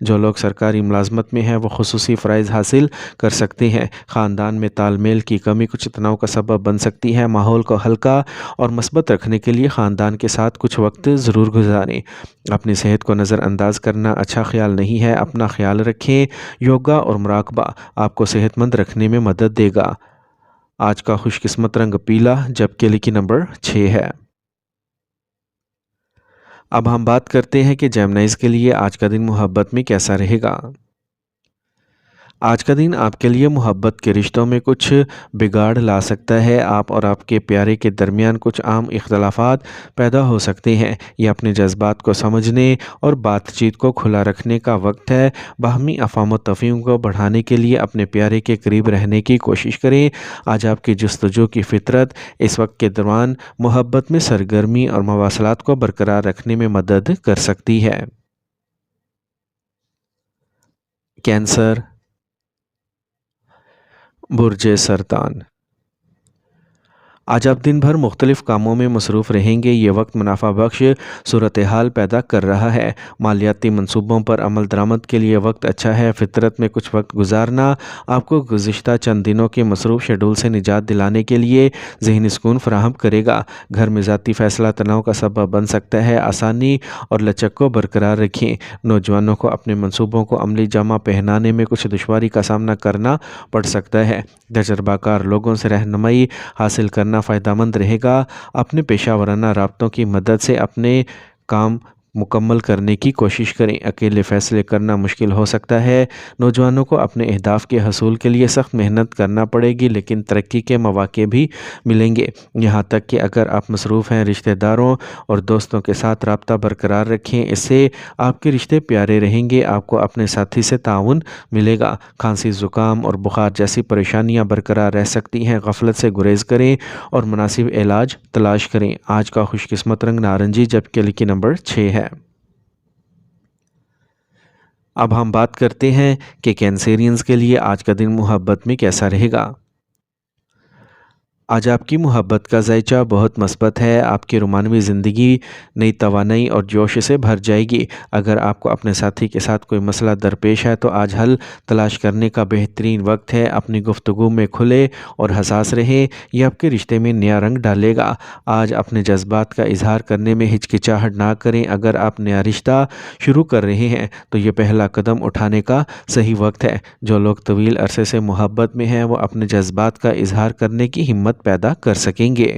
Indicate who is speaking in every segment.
Speaker 1: جو لوگ سرکاری ملازمت میں ہیں وہ خصوصی فرائض حاصل کر سکتے ہیں۔ خاندان میں تال میل کی کمی کچھ تناؤ کا سبب بن سکتی ہے۔ ماحول کو ہلکا اور مثبت رکھنے کے لیے خاندان کے ساتھ کچھ وقت ضرور گزاریں۔ اپنی صحت کو نظر انداز کرنا اچھا خیال نہیں ہے۔ اپنا خیال رکھیں۔ یوگا اور مراقبہ آپ کو صحت مند رکھنے میں مدد دے گا۔ آج کا خوش قسمت رنگ پیلا جبکہ لکی نمبر 6 ہے۔ اب ہم بات کرتے ہیں کہ جیمنائز کے لیے آج کا دن محبت میں کیسا رہے گا۔ آج کا دن آپ کے لیے محبت کے رشتوں میں کچھ بگاڑ لا سکتا ہے۔ آپ اور آپ کے پیارے کے درمیان کچھ عام اختلافات پیدا ہو سکتے ہیں۔ یہ اپنے جذبات کو سمجھنے اور بات چیت کو کھلا رکھنے کا وقت ہے۔ باہمی افہام و تفہیم کو بڑھانے کے لیے اپنے پیارے کے قریب رہنے کی کوشش کریں۔ آج آپ کی جستجو کی فطرت اس وقت کے دوران محبت میں سرگرمی اور مواصلات کو برقرار رکھنے میں مدد کر سکتی ہے۔ کینسر، برج سرطان، آج آپ دن بھر مختلف کاموں میں مصروف رہیں گے۔ یہ وقت منافع بخش صورتحال پیدا کر رہا ہے۔ مالیاتی منصوبوں پر عمل درآمد کے لیے وقت اچھا ہے۔ فطرت میں کچھ وقت گزارنا آپ کو گزشتہ چند دنوں کے مصروف شیڈول سے نجات دلانے کے لیے ذہنی سکون فراہم کرے گا۔ گھر میں ذاتی فیصلہ تناؤ کا سبب بن سکتا ہے۔ آسانی اور لچک کو برقرار رکھیں۔ نوجوانوں کو اپنے منصوبوں کو عملی جامہ پہنانے میں کچھ دشواری کا سامنا کرنا پڑ سکتا ہے۔ تجربہ کار لوگوں سے رہنمائی حاصل کرنا فائدہ مند رہے گا۔ اپنے پیشہ ورانہ رابطوں کی مدد سے اپنے کام مکمل کرنے کی کوشش کریں۔ اکیلے فیصلے کرنا مشکل ہو سکتا ہے۔ نوجوانوں کو اپنے اہداف کے حصول کے لیے سخت محنت کرنا پڑے گی لیکن ترقی کے مواقع بھی ملیں گے۔ یہاں تک کہ اگر آپ مصروف ہیں، رشتہ داروں اور دوستوں کے ساتھ رابطہ برقرار رکھیں۔ اس سے آپ کے رشتے پیارے رہیں گے۔ آپ کو اپنے ساتھی سے تعاون ملے گا۔ کھانسی، زکام اور بخار جیسی پریشانیاں برقرار رہ سکتی ہیں۔ غفلت سے گریز کریں اور مناسب علاج تلاش کریں۔ آج کا خوش قسمت رنگ نارنجی جبکہ لکی نمبر 6 ہے۔ اب ہم بات کرتے ہیں کہ کینسیرینز کے لیے آج کا دن محبت میں کیسا رہے گا۔ آج آپ کی محبت کا ذائچہ بہت مثبت ہے۔ آپ کی رومانوی زندگی نئی توانائی اور جوش سے بھر جائے گی۔ اگر آپ کو اپنے ساتھی کے ساتھ کوئی مسئلہ درپیش ہے تو آج حل تلاش کرنے کا بہترین وقت ہے۔ اپنی گفتگو میں کھلے اور حساس رہیں۔ یہ آپ کے رشتے میں نیا رنگ ڈالے گا۔ آج اپنے جذبات کا اظہار کرنے میں ہچکچاہٹ نہ کریں۔ اگر آپ نیا رشتہ شروع کر رہے ہیں تو یہ پہلا قدم اٹھانے کا صحیح وقت ہے۔ جو لوگ طویل عرصے سے محبت میں ہیں وہ اپنے جذبات کا اظہار کرنے کی ہمت پیدا کر سکیں گے۔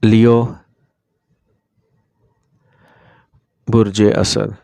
Speaker 1: لیو، برج اسد،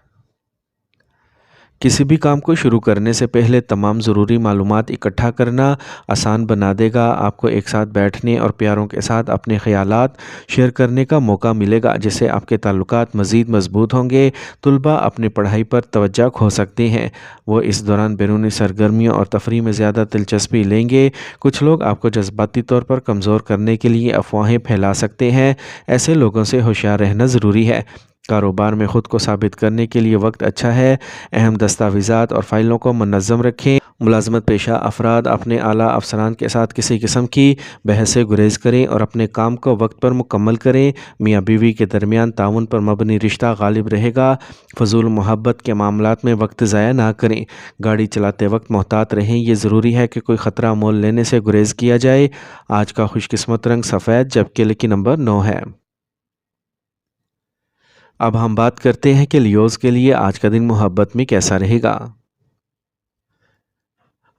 Speaker 1: کسی بھی کام کو شروع کرنے سے پہلے تمام ضروری معلومات اکٹھا کرنا آسان بنا دے گا۔ آپ کو ایک ساتھ بیٹھنے اور پیاروں کے ساتھ اپنے خیالات شیئر کرنے کا موقع ملے گا جس سے آپ کے تعلقات مزید مضبوط ہوں گے۔ طلباء اپنی پڑھائی پر توجہ کھو سکتے ہیں۔ وہ اس دوران بیرونی سرگرمیوں اور تفریح میں زیادہ دلچسپی لیں گے۔ کچھ لوگ آپ کو جذباتی طور پر کمزور کرنے کے لیے افواہیں پھیلا سکتے ہیں۔ ایسے لوگوں سے ہوشیار رہنا ضروری ہے۔ کاروبار میں خود کو ثابت کرنے کے لیے وقت اچھا ہے۔ اہم دستاویزات اور فائلوں کو منظم رکھیں۔ ملازمت پیشہ افراد اپنے اعلیٰ افسران کے ساتھ کسی قسم کی بحث سے گریز کریں اور اپنے کام کو وقت پر مکمل کریں۔ میاں بیوی کے درمیان تعاون پر مبنی رشتہ غالب رہے گا۔ فضول محبت کے معاملات میں وقت ضائع نہ کریں۔ گاڑی چلاتے وقت محتاط رہیں۔ یہ ضروری ہے کہ کوئی خطرہ مول لینے سے گریز کیا جائے۔ آج کا خوش قسمت رنگ سفید جبکہ لکی نمبر 9 ہے۔ اب ہم بات کرتے ہیں کہ لیوز کے لیے آج کا دن محبت میں کیسا رہے گا۔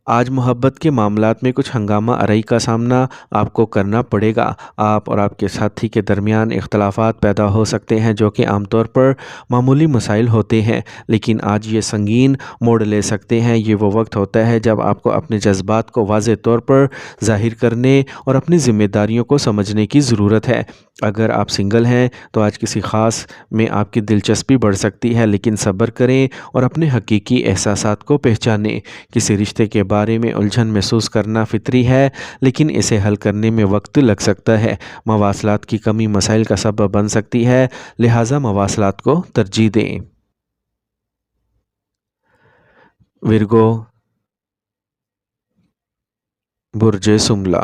Speaker 1: آج محبت کے معاملات میں کچھ ہنگامہ آرائی کا سامنا آپ کو کرنا پڑے گا۔ آپ اور آپ کے ساتھی کے درمیان اختلافات پیدا ہو سکتے ہیں جو کہ عام طور پر معمولی مسائل ہوتے ہیں لیکن آج یہ سنگین موڑ لے سکتے ہیں۔ یہ وہ وقت ہوتا ہے جب آپ کو اپنے جذبات کو واضح طور پر ظاہر کرنے اور اپنی ذمہ داریوں کو سمجھنے کی ضرورت ہے۔ اگر آپ سنگل ہیں تو آج کسی خاص میں آپ کی دلچسپی بڑھ سکتی ہے لیکن صبر کریں اور اپنے حقیقی احساسات کو پہچانیں۔ کسی رشتے کے بارے میں الجھن محسوس کرنا فطری ہے لیکن اسے حل کرنے میں وقت لگ سکتا ہے۔ مواصلات کی کمی مسائل کا سبب بن سکتی ہے لہٰذا مواصلات کو ترجیح دیں۔ ورگو، برج سملا،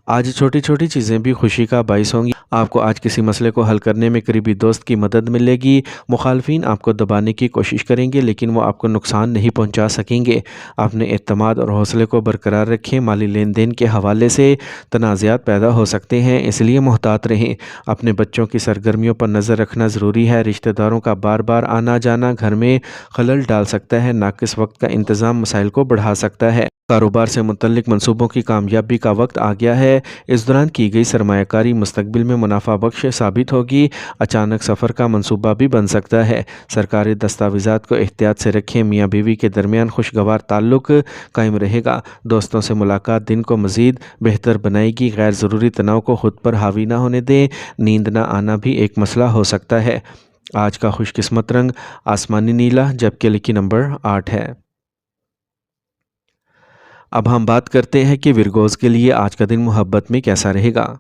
Speaker 1: آج چھوٹی چھوٹی چیزیں بھی خوشی کا باعث ہوں گی۔ آپ کو آج کسی مسئلے کو حل کرنے میں قریبی دوست کی مدد ملے گی۔ مخالفین آپ کو دبانے کی کوشش کریں گے لیکن وہ آپ کو نقصان نہیں پہنچا سکیں گے۔ اپنے اعتماد اور حوصلے کو برقرار رکھیں۔ مالی لین دین کے حوالے سے تنازعات پیدا ہو سکتے ہیں، اس لیے محتاط رہیں۔ اپنے بچوں کی سرگرمیوں پر نظر رکھنا ضروری ہے۔ رشتہ داروں کا بار بار آنا جانا گھر میں خلل ڈال سکتا ہے۔ ناقص وقت کا انتظام مسائل کو بڑھا سکتا ہے۔ کاروبار سے متعلق منصوبوں کی کامیابی کا وقت آ گیا ہے۔ اس دوران کی گئی سرمایہ کاری مستقبل میں منافع بخش ثابت ہوگی۔ اچانک سفر کا منصوبہ بھی بن سکتا ہے۔ سرکاری دستاویزات کو احتیاط سے رکھیں۔ میاں بیوی کے درمیان خوشگوار تعلق قائم رہے گا۔ دوستوں سے ملاقات دن کو مزید بہتر بنائے گی۔ غیر ضروری تناؤ کو خود پر حاوی نہ ہونے دیں۔ نیند نہ آنا بھی ایک مسئلہ ہو سکتا ہے۔ آج کا خوش قسمت رنگ آسمانی نیلا جبکہ لکی نمبر 8 ہے۔ اب ہم بات کرتے ہیں کہ ورگوز کے لیے آج کا دن محبت میں کیسا رہے گا۔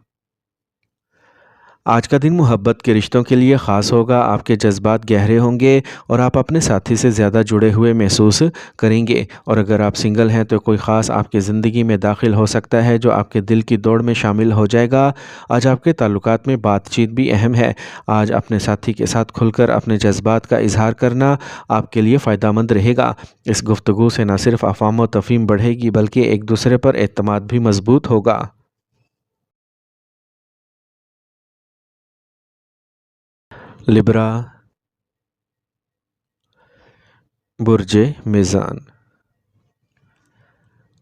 Speaker 1: آج کا دن محبت کے رشتوں کے لیے خاص ہوگا۔ آپ کے جذبات گہرے ہوں گے اور آپ اپنے ساتھی سے زیادہ جڑے ہوئے محسوس کریں گے، اور اگر آپ سنگل ہیں تو کوئی خاص آپ کی زندگی میں داخل ہو سکتا ہے جو آپ کے دل کی دوڑ میں شامل ہو جائے گا۔ آج آپ کے تعلقات میں بات چیت بھی اہم ہے۔ آج اپنے ساتھی کے ساتھ کھل کر اپنے جذبات کا اظہار کرنا آپ کے لیے فائدہ مند رہے گا۔ اس گفتگو سے نہ صرف افہام و تفہیم بڑھے گی بلکہ ایک دوسرے پر اعتماد بھی مضبوط ہوگا۔ لبرا، برج میزان۔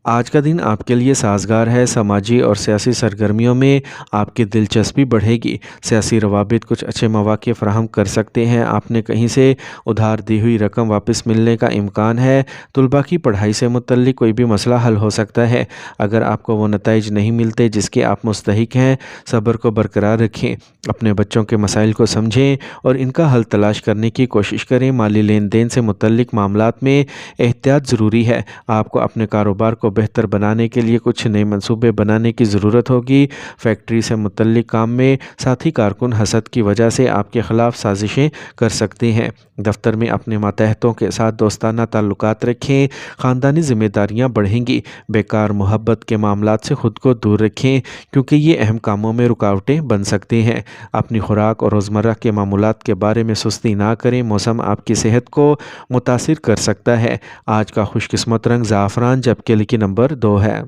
Speaker 1: آج کا دن آپ کے لیے سازگار ہے۔ سماجی اور سیاسی سرگرمیوں میں آپ کی دلچسپی بڑھے گی۔ سیاسی روابط کچھ اچھے مواقع فراہم کر سکتے ہیں۔ آپ نے کہیں سے ادھار دی ہوئی رقم واپس ملنے کا امکان ہے۔ طلباء کی پڑھائی سے متعلق کوئی بھی مسئلہ حل ہو سکتا ہے۔ اگر آپ کو وہ نتائج نہیں ملتے جس کے آپ مستحق ہیں، صبر کو برقرار رکھیں۔ اپنے بچوں کے مسائل کو سمجھیں اور ان کا حل تلاش کرنے کی کوشش کریں۔ مالی لین دین سے متعلق معاملات میں احتیاط ضروری ہے۔ آپ کو اپنے کاروبار کو بہتر بنانے کے لیے کچھ نئے منصوبے بنانے کی ضرورت ہوگی۔ فیکٹری سے متعلق کام میں ساتھی کارکن حسد کی وجہ سے آپ کے خلاف سازشیں کر سکتے ہیں۔ دفتر میں اپنے ماتحتوں کے ساتھ دوستانہ تعلقات رکھیں۔ خاندانی ذمہ داریاں بڑھیں گی۔ بیکار محبت کے معاملات سے خود کو دور رکھیں کیونکہ یہ اہم کاموں میں رکاوٹیں بن سکتے ہیں۔ اپنی خوراک اور روزمرہ کے معمولات کے بارے میں سستی نہ کریں۔ موسم آپ کی صحت کو متاثر کر سکتا ہے۔ آج کا خوش قسمت رنگ زعفران جبکہ لکی نمبر 2 ہے۔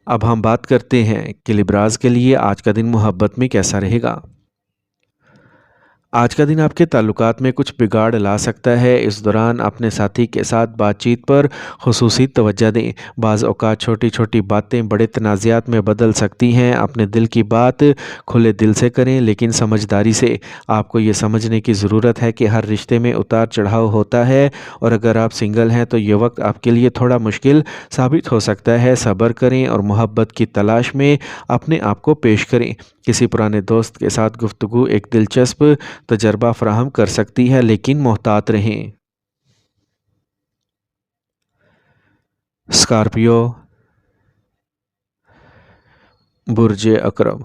Speaker 1: اب ہم بات کرتے ہیں کہ لبراز کے لیے آج کا دن محبت میں کیسا رہے گا۔ آج کا دن آپ کے تعلقات میں کچھ بگاڑ لا سکتا ہے۔ اس دوران اپنے ساتھی کے ساتھ بات چیت پر خصوصی توجہ دیں۔ بعض اوقات چھوٹی چھوٹی باتیں بڑے تنازعات میں بدل سکتی ہیں۔ اپنے دل کی بات کھلے دل سے کریں لیکن سمجھداری سے۔ آپ کو یہ سمجھنے کی ضرورت ہے کہ ہر رشتے میں اتار چڑھاؤ ہوتا ہے، اور اگر آپ سنگل ہیں تو یہ وقت آپ کے لیے تھوڑا مشکل ثابت ہو سکتا ہے۔ صبر کریں اور محبت کی تلاش میں اپنے آپ کو پیش کریں۔ کسی پرانے دوست کے ساتھ گفتگو ایک دلچسپ تجربہ فراہم کر سکتی ہے لیکن محتاط رہیں۔ اسکارپیو، برج عقرب۔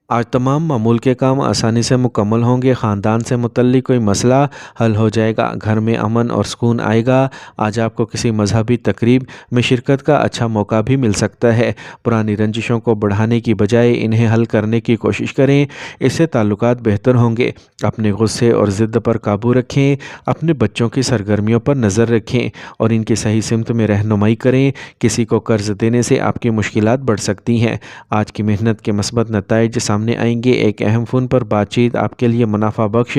Speaker 1: آج تمام معمول کے کام آسانی سے مکمل ہوں گے۔ خاندان سے متعلق کوئی مسئلہ حل ہو جائے گا۔ گھر میں امن اور سکون آئے گا۔ آج آپ کو کسی مذہبی تقریب میں شرکت کا اچھا موقع بھی مل سکتا ہے۔ پرانی رنجشوں کو بڑھانے کی بجائے انہیں حل کرنے کی کوشش کریں، اس سے تعلقات بہتر ہوں گے۔ اپنے غصے اور ضد پر قابو رکھیں۔ اپنے بچوں کی سرگرمیوں پر نظر رکھیں اور ان کی صحیح سمت میں رہنمائی کریں۔ کسی کو قرض دینے سے آپ کی مشکلات بڑھ سکتی ہیں۔ آج کی محنت کے مثبت نتائج سامنے آئیں گے۔ ایک اہم فون پر بات چیت آپ کے لیے منافع بخش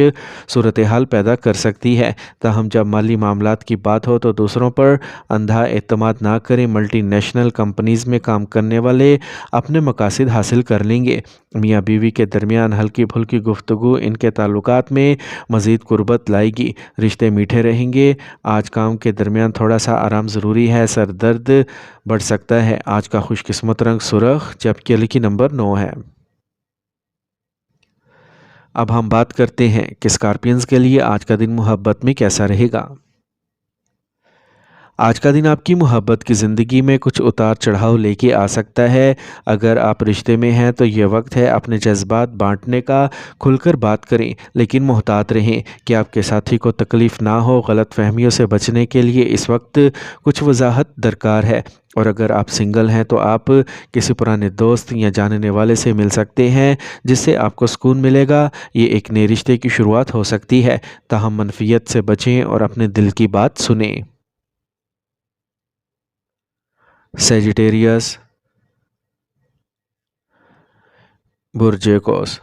Speaker 1: صورتحال پیدا کر سکتی ہے، تاہم جب مالی معاملات کی بات ہو تو دوسروں پر اندھا اعتماد نہ کریں۔ ملٹی نیشنل کمپنیز میں کام کرنے والے اپنے مقاصد حاصل کر لیں گے۔ میاں بیوی کے درمیان ہلکی پھلکی گفتگو ان کے تعلقات میں مزید قربت لائے گی۔ رشتے میٹھے رہیں گے۔ آج کام کے درمیان تھوڑا سا آرام ضروری ہے، سر درد بڑھ سکتا ہے۔ آج کا خوش قسمت رنگ سرخ جبکہ لکی نمبر 9 ہے۔ اب ہم بات کرتے ہیں کہ اسکارپینز کے لیے آج کا دن محبت میں کیسا رہے گا۔ آج کا دن آپ کی محبت کی زندگی میں کچھ اتار چڑھاؤ لے کے آ سکتا ہے۔ اگر آپ رشتے میں ہیں تو یہ وقت ہے اپنے جذبات بانٹنے کا، کھل کر بات کریں، لیکن محتاط رہیں کہ آپ کے ساتھی کو تکلیف نہ ہو۔ غلط فہمیوں سے بچنے کے لیے اس وقت کچھ وضاحت درکار ہے، اور اگر آپ سنگل ہیں تو آپ کسی پرانے دوست یا جاننے والے سے مل سکتے ہیں جس سے آپ کو سکون ملے گا۔ یہ ایک نئے رشتے کی شروعات ہو سکتی ہے، تاہم منفیت سے بچیں اور اپنے دل کی بات سنیں۔ سیجیٹیریس، برج قوس۔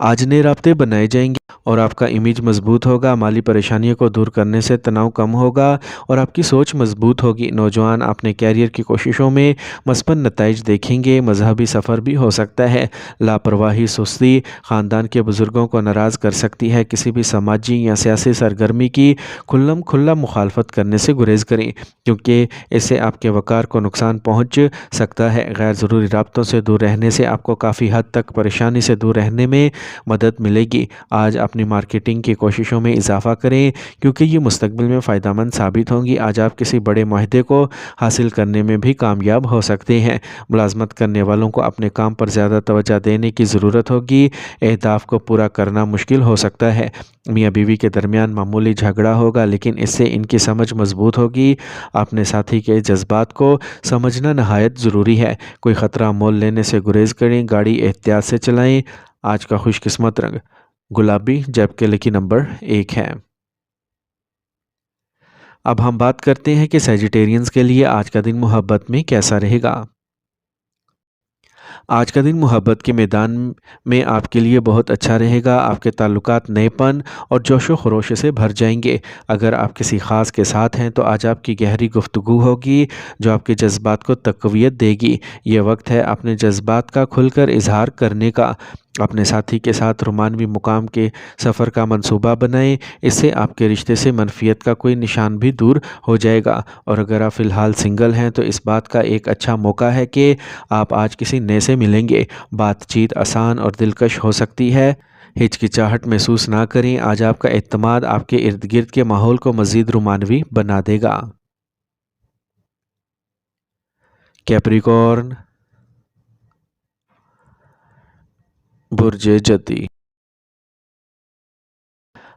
Speaker 1: آج نئے رابطے بنائے جائیں گے اور آپ کا امیج مضبوط ہوگا۔ مالی پریشانیوں کو دور کرنے سے تناؤ کم ہوگا اور آپ کی سوچ مضبوط ہوگی۔ نوجوان اپنے کیریئر کی کوششوں میں مثبت نتائج دیکھیں گے۔ مذہبی سفر بھی ہو سکتا ہے۔ لاپرواہی، سستی خاندان کے بزرگوں کو ناراض کر سکتی ہے۔ کسی بھی سماجی یا سیاسی سرگرمی کی کھلا مخالفت کرنے سے گریز کریں، کیونکہ اس سے آپ کے وقار کو نقصان پہنچ سکتا ہے۔ غیر ضروری رابطوں سے دور رہنے سے آپ کو کافی حد تک پریشانی سے دور رہنے میں مدد ملے گی۔ آج اپنی مارکیٹنگ کی کوششوں میں اضافہ کریں، کیونکہ یہ مستقبل میں فائدہ مند ثابت ہوں گی۔ آج آپ کسی بڑے معاہدے کو حاصل کرنے میں بھی کامیاب ہو سکتے ہیں۔ ملازمت کرنے والوں کو اپنے کام پر زیادہ توجہ دینے کی ضرورت ہوگی۔ اہداف کو پورا کرنا مشکل ہو سکتا ہے۔ میاں بیوی کے درمیان معمولی جھگڑا ہوگا، لیکن اس سے ان کی سمجھ مضبوط ہوگی۔ اپنے ساتھی کے جذبات کو سمجھنا نہایت ضروری ہے۔ کوئی خطرہ مول لینے سے گریز کریں۔ گاڑی احتیاط سے چلائیں۔ آج کا خوش قسمت رنگ گلابی، جبکہ لکی نمبر 1 ہے۔ اب ہم بات کرتے ہیں کہ سیجیٹیرینز کے لیے آج کا دن محبت میں کیسا رہے گا۔ آج کا دن محبت کے میدان میں آپ کے لیے بہت اچھا رہے گا۔ آپ کے تعلقات نئے پن اور جوش و خروش سے بھر جائیں گے۔ اگر آپ کسی خاص کے ساتھ ہیں تو آج آپ کی گہری گفتگو ہوگی جو آپ کے جذبات کو تقویت دے گی۔ یہ وقت ہے اپنے جذبات کا کھل کر اظہار کرنے کا۔ اپنے ساتھی کے ساتھ رومانوی مقام کے سفر کا منصوبہ بنائیں، اس سے آپ کے رشتے سے منفیت کا کوئی نشان بھی دور ہو جائے گا۔ اور اگر آپ فی الحال سنگل ہیں تو اس بات کا ایک اچھا موقع ہے کہ آپ آج کسی نئے سے ملیں گے۔ بات چیت آسان اور دلکش ہو سکتی ہے۔ ہچکچاہٹ محسوس نہ کریں۔ آج آپ کا اعتماد آپ کے ارد گرد کے ماحول کو مزید رومانوی بنا دے گا۔ کیپریکارن، برج جدی۔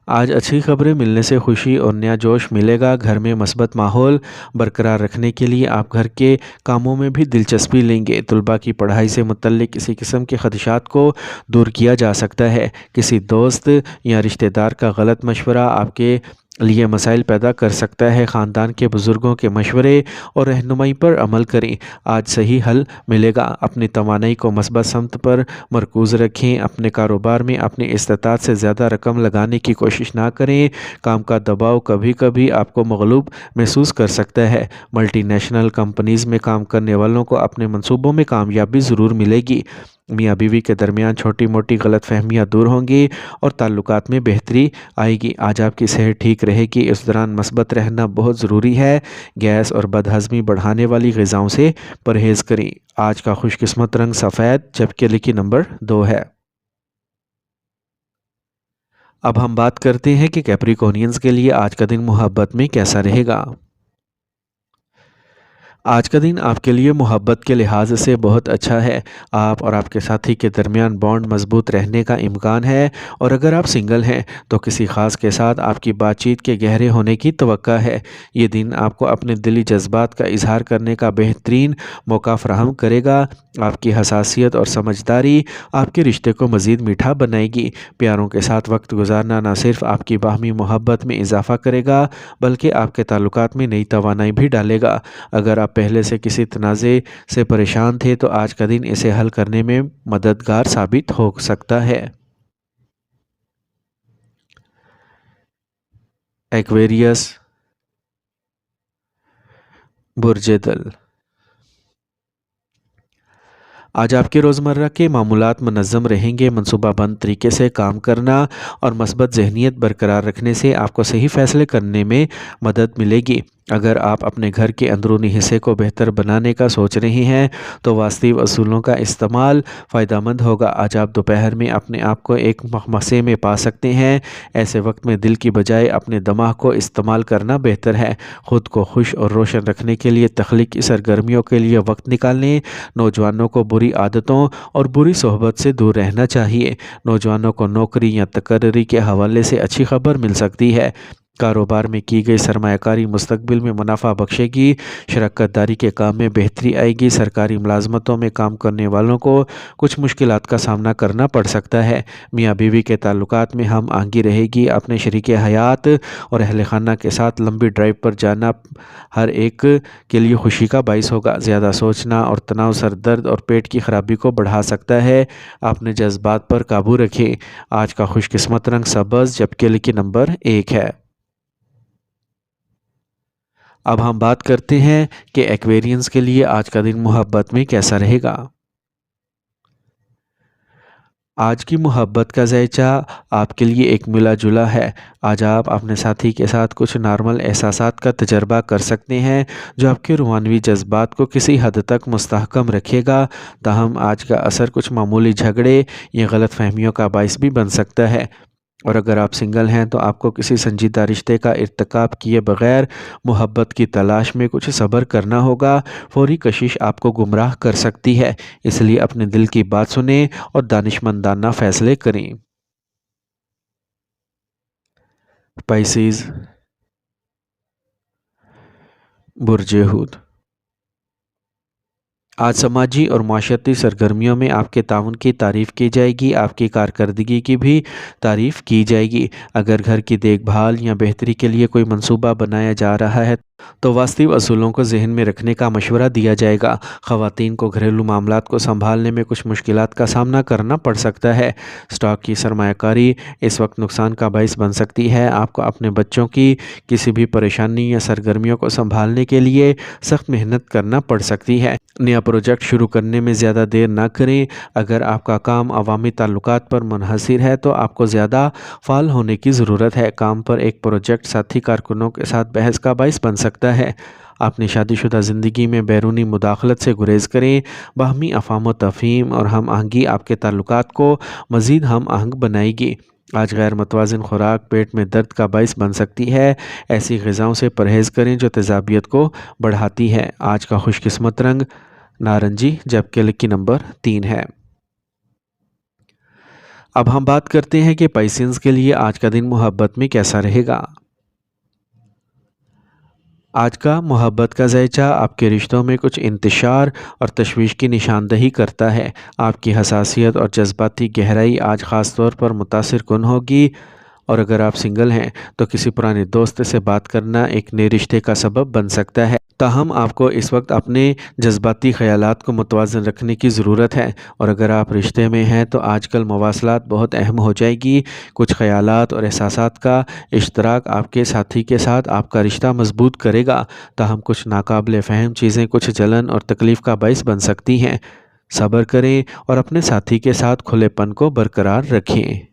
Speaker 1: آج اچھی خبریں ملنے سے خوشی اور نیا جوش ملے گا۔ گھر میں مثبت ماحول برقرار رکھنے کے لیے آپ گھر کے کاموں میں بھی دلچسپی لیں گے۔ طلباء کی پڑھائی سے متعلق کسی قسم کے خدشات کو دور کیا جا سکتا ہے۔ کسی دوست یا رشتہ دار کا غلط مشورہ آپ کے لیے مسائل پیدا کر سکتا ہے۔ خاندان کے بزرگوں کے مشورے اور رہنمائی پر عمل کریں، آج صحیح حل ملے گا۔ اپنی توانائی کو مثبت سمت پر مرکوز رکھیں۔ اپنے کاروبار میں اپنی استطاعت سے زیادہ رقم لگانے کی کوشش نہ کریں۔ کام کا دباؤ کبھی کبھی آپ کو مغلوب محسوس کر سکتا ہے۔ ملٹی نیشنل کمپنیز میں کام کرنے والوں کو اپنے منصوبوں میں کامیابی ضرور ملے گی۔ میاں بیوی کے درمیان چھوٹی موٹی غلط فہمیاں دور ہوں گی اور تعلقات میں بہتری آئے گی۔ آج آپ کی صحت ٹھیک رہے گی۔ اس دوران مثبت رہنا بہت ضروری ہے۔ گیس اور بدہضمی بڑھانے والی غذاؤں سے پرہیز کریں۔ آج کا خوش قسمت رنگ سفید، جبکہ لکی نمبر 2 ہے۔ اب ہم بات کرتے ہیں کہ کیپریکورنینز کے لیے آج کا دن محبت میں کیسا رہے گا۔ آج کا دن آپ کے لیے محبت کے لحاظ سے بہت اچھا ہے۔ آپ اور آپ کے ساتھی کے درمیان بانڈ مضبوط رہنے کا امکان ہے، اور اگر آپ سنگل ہیں تو کسی خاص کے ساتھ آپ کی بات چیت کے گہرے ہونے کی توقع ہے۔ یہ دن آپ کو اپنے دلی جذبات کا اظہار کرنے کا بہترین موقع فراہم کرے گا۔ آپ کی حساسیت اور سمجھداری آپ کے رشتے کو مزید میٹھا بنائے گی۔ پیاروں کے ساتھ وقت گزارنا نہ صرف آپ کی باہمی محبت میں اضافہ کرے گا بلکہ آپ کے تعلقات میں نئی توانائی بھی ڈالے گا۔ اگر آپ پہلے سے کسی تنازع سے پریشان تھے تو آج کا دن اسے حل کرنے میں مددگار ثابت ہو سکتا ہے۔ ایکویریس، برج دل۔ آج آپ کے روزمرہ کے معمولات منظم رہیں گے۔ منصوبہ بند طریقے سے کام کرنا اور مثبت ذہنیت برقرار رکھنے سے آپ کو صحیح فیصلے کرنے میں مدد ملے گی۔ اگر آپ اپنے گھر کے اندرونی حصے کو بہتر بنانے کا سوچ رہی ہیں تو واستو اصولوں کا استعمال فائدہ مند ہوگا۔ آج آپ دوپہر میں اپنے آپ کو ایک مخمصے میں پا سکتے ہیں۔ ایسے وقت میں دل کی بجائے اپنے دماغ کو استعمال کرنا بہتر ہے۔ خود کو خوش اور روشن رکھنے کے لیے تخلیقی سرگرمیوں کے لیے وقت نکالیں۔ نوجوانوں کو بری عادتوں اور بری صحبت سے دور رہنا چاہیے۔ نوجوانوں کو نوکری یا تقرری کے حوالے سے اچھی خبر مل سکتی ہے۔ کاروبار میں کی گئی سرمایہ کاری مستقبل میں منافع بخشے گی۔ شراکت داری کے کام میں بہتری آئے گی۔ سرکاری ملازمتوں میں کام کرنے والوں کو کچھ مشکلات کا سامنا کرنا پڑ سکتا ہے۔ میاں بیوی کے تعلقات میں ہم آہنگی رہے گی۔ اپنے شریک حیات اور اہل خانہ کے ساتھ لمبی ڈرائیو پر جانا ہر ایک کے لیے خوشی کا باعث ہوگا۔ زیادہ سوچنا اور تناؤ سر درد اور پیٹ کی خرابی کو بڑھا سکتا ہے۔ اپنے جذبات پر قابو رکھیں۔ آج کا خوش قسمت رنگ سبز جبکہ لکی نمبر 1 ہے۔ اب ہم بات کرتے ہیں کہ ایکویرینز کے لیے آج کا دن محبت میں کیسا رہے گا۔ آج کی محبت کا ذائچہ آپ کے لیے ایک ملا جلا ہے۔ آج آپ اپنے ساتھی کے ساتھ کچھ نارمل احساسات کا تجربہ کر سکتے ہیں جو آپ کے روحانی جذبات کو کسی حد تک مستحکم رکھے گا۔ تاہم آج کا اثر کچھ معمولی جھگڑے یا غلط فہمیوں کا باعث بھی بن سکتا ہے، اور اگر آپ سنگل ہیں تو آپ کو کسی سنجیدہ رشتے کا ارتکاب کیے بغیر محبت کی تلاش میں کچھ صبر کرنا ہوگا۔ فوری کشش آپ کو گمراہ کر سکتی ہے، اس لیے اپنے دل کی بات سنیں اور دانشمندانہ فیصلے کریں۔ پائسیز، برج ہود۔ آج سماجی اور معاشرتی سرگرمیوں میں آپ کے تعاون کی تعریف کی جائے گی۔ آپ کی کارکردگی کی بھی تعریف کی جائے گی۔ اگر گھر کی دیکھ بھال یا بہتری کے لیے کوئی منصوبہ بنایا جا رہا ہے تو واستو اصولوں کو ذہن میں رکھنے کا مشورہ دیا جائے گا۔ خواتین کو گھریلو معاملات کو سنبھالنے میں کچھ مشکلات کا سامنا کرنا پڑ سکتا ہے۔ اسٹاک کی سرمایہ کاری اس وقت نقصان کا باعث بن سکتی ہے۔ آپ کو اپنے بچوں کی کسی بھی پریشانی یا سرگرمیوں کو سنبھالنے کے لیے سخت محنت کرنا پڑ سکتی ہے۔ نیا پروجیکٹ شروع کرنے میں زیادہ دیر نہ کریں۔ اگر آپ کا کام عوامی تعلقات پر منحصر ہے تو آپ کو زیادہ فعال ہونے کی ضرورت ہے۔ کام پر ایک پروجیکٹ ساتھی کارکنوں کے ساتھ بحث کا باعث بن سکتا ہے۔ اپنی شادی شدہ زندگی میں بیرونی مداخلت سے گریز کریں۔ باہمی افہام و تفہیم اور ہم آہنگی آپ کے تعلقات کو مزید ہم آہنگ بنائے گی۔ آج غیر متوازن خوراک پیٹ میں درد کا باعث بن سکتی ہے۔ ایسی غذاؤں سے پرہیز کریں جو تیزابیت کو بڑھاتی ہے۔ آج کا خوش قسمت رنگ نارنجی جبکہ لکی نمبر 3 ہے۔ اب ہم بات کرتے ہیں کہ پائسینز کے لیے آج کا دن محبت میں کیسا رہے گا۔ آج کا محبت کا ذائچہ آپ کے رشتوں میں کچھ انتشار اور تشویش کی نشاندہی کرتا ہے۔ آپ کی حساسیت اور جذباتی گہرائی آج خاص طور پر متاثر کن ہوگی، اور اگر آپ سنگل ہیں تو کسی پرانے دوست سے بات کرنا ایک نئے رشتے کا سبب بن سکتا ہے۔ تاہم آپ کو اس وقت اپنے جذباتی خیالات کو متوازن رکھنے کی ضرورت ہے، اور اگر آپ رشتے میں ہیں تو آج کل مواصلات بہت اہم ہو جائے گی۔ کچھ خیالات اور احساسات کا اشتراک آپ کے ساتھی کے ساتھ آپ کا رشتہ مضبوط کرے گا۔ تاہم کچھ ناقابل فہم چیزیں کچھ جلن اور تکلیف کا باعث بن سکتی ہیں۔ صبر کریں اور اپنے ساتھی کے ساتھ کھلے پن کو برقرار رکھیں۔